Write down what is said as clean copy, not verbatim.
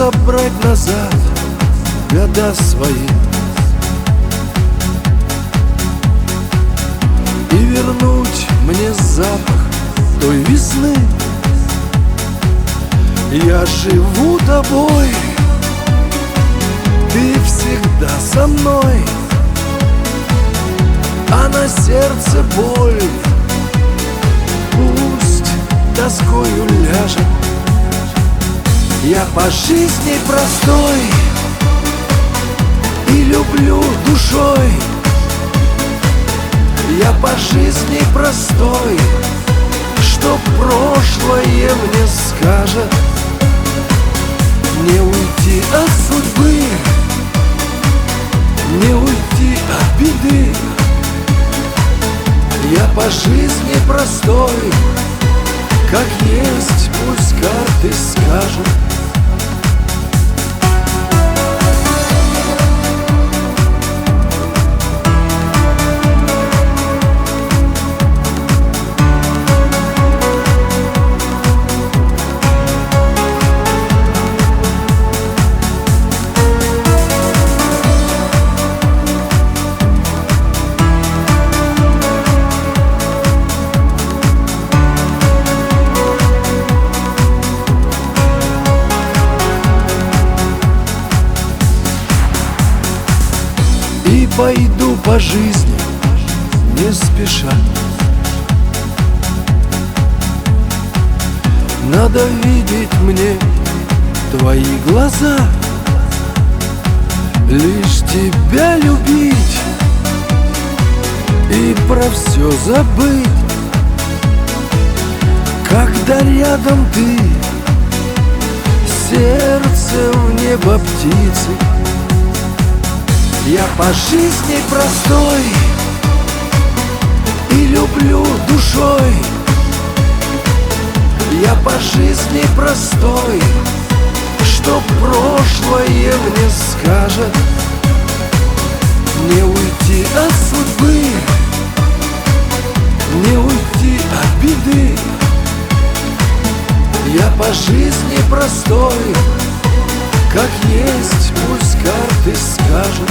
собрать назад года свои и вернуть мне запах той весны. Я живу тобой, ты всегда со мной, а на сердце боль пусть тоскою ляжет. Я по жизни простой и люблю душой. Я по жизни простой, что прошлое мне скажет. Не уйти от судьбы, не уйти от беды. Я по жизни простой, как есть, пусть карты скажут. И пойду по жизни не спеша. Надо видеть мне твои глаза, лишь тебя любить и про все забыть. Когда рядом ты, сердце в небо птицы. Я по жизни простой и люблю душой. Я по жизни простой, что прошлое мне скажет. Не уйти от судьбы, не уйти от беды. Я по жизни простой, как есть, пусть карты скажут.